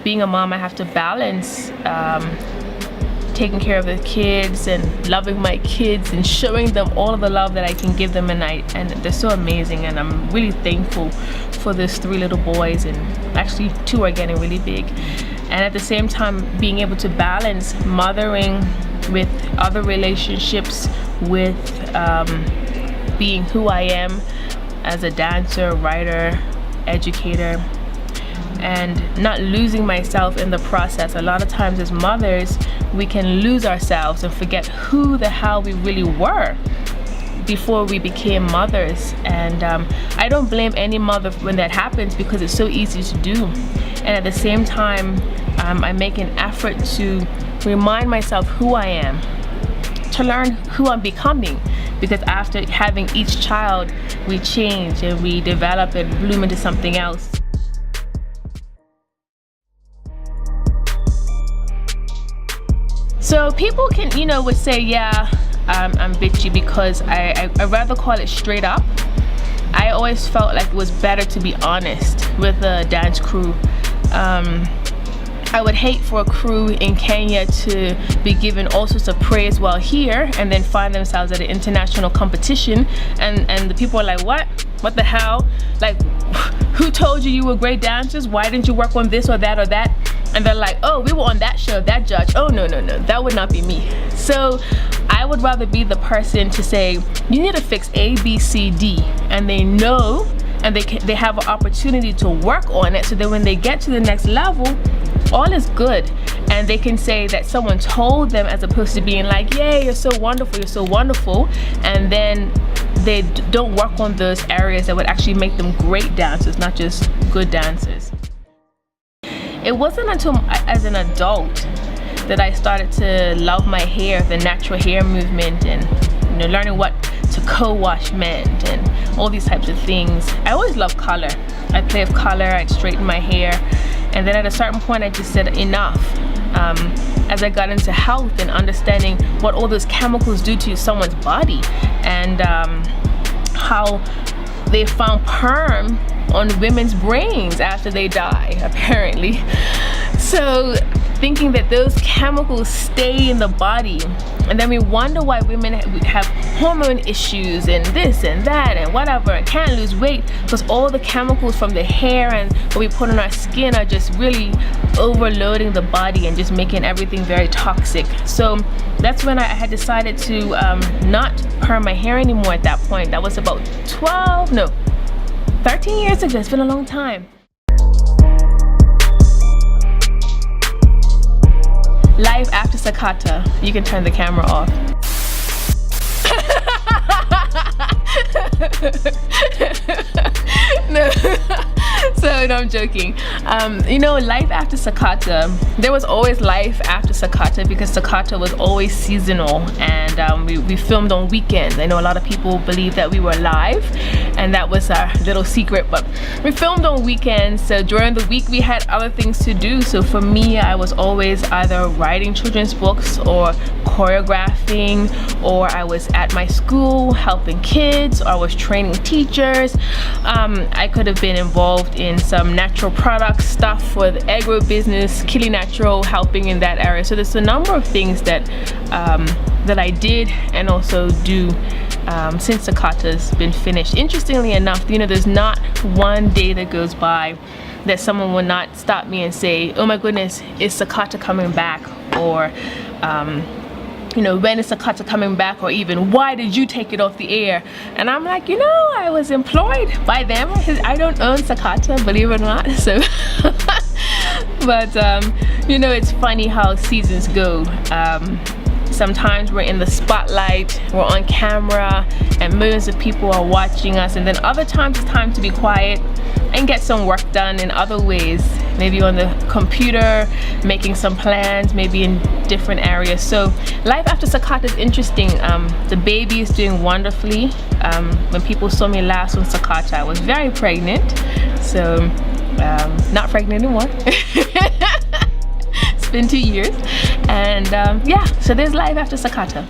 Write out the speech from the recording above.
being a mom, I have to balance taking care of the kids and loving my kids and showing them all of the love that I can give them, and they're so amazing, and I'm really thankful for those 3 little boys, and actually 2 are getting really big. And at the same time, being able to balance mothering with other relationships, with being who I am as a dancer, writer, educator, and not losing myself in the process. A lot of times as mothers, we can lose ourselves and forget who the hell we really were before we became mothers. And I don't blame any mother when that happens, because it's so easy to do. And at the same time, I make an effort to remind myself who I am, to learn who I'm becoming, because after having each child, we change and we develop and bloom into something else. So people can, would say, yeah, I'm bitchy, because I rather call it straight up. I always felt like it was better to be honest with the dance crew. I would hate for a crew in Kenya to be given all sorts of praise while here, and then find themselves at an international competition, and the people are like, what the hell? Like, who told you were great dancers? Why didn't you work on this or that or that? And they're like, oh, we were on that show, that judge. Oh, no, that would not be me. So I would rather be the person to say, you need to fix A, B, C, D, and they know, and they have an opportunity to work on it, so that when they get to the next level, all is good, and they can say that someone told them, as opposed to being like, yay, you're so wonderful, and then they don't work on those areas that would actually make them great dancers, not just good dancers. It wasn't until as an adult that I started to love my hair, the natural hair movement, and learning what to co-wash meant and all these types of things. I always loved color. I'd play with color, I'd straighten my hair, and then at a certain point I just said enough. As I got into health and understanding what all those chemicals do to someone's body, and how they found perm on women's brains after they die, apparently. So thinking that those chemicals stay in the body, and then we wonder why women have hormone issues and this and that and whatever, and can't lose weight, because all the chemicals from the hair and what we put on our skin are just really overloading the body and just making everything very toxic. So that's when I had decided to not perm my hair anymore at that point. That was about 13 years ago. It's been a long time. Life after Sakata. You can turn the camera off. No. So no, I'm joking. Life after Sakata, there was always life after Sakata, because Sakata was always seasonal, and we filmed on weekends. I know a lot of people believe that we were live, and that was our little secret, but we filmed on weekends. So during the week we had other things to do. So for me, I was always either writing children's books or choreographing, or I was at my school helping kids, or I was training teachers. I could have been involved in some natural product stuff for the agro business, Kili Natural, helping in that area. So there's a number of things that that I did and also do since Sakata's been finished. Interestingly enough, there's not one day that goes by that someone will not stop me and say, oh my goodness, is Sakata coming back? Or when is Sakata coming back? Or even, why did you take it off the air? And I'm like, I was employed by them. I don't own Sakata, believe it or not. So but it's funny how seasons go. Sometimes we're in the spotlight, we're on camera, and millions of people are watching us, and then other times it's time to be quiet and get some work done in other ways, maybe on the computer, making some plans, maybe in different areas. So life after Sakata is interesting. The baby is doing wonderfully. When people saw me last on Sakata, I was very pregnant, so not pregnant anymore. It's been 2 years, and yeah, so there's life after Sakata.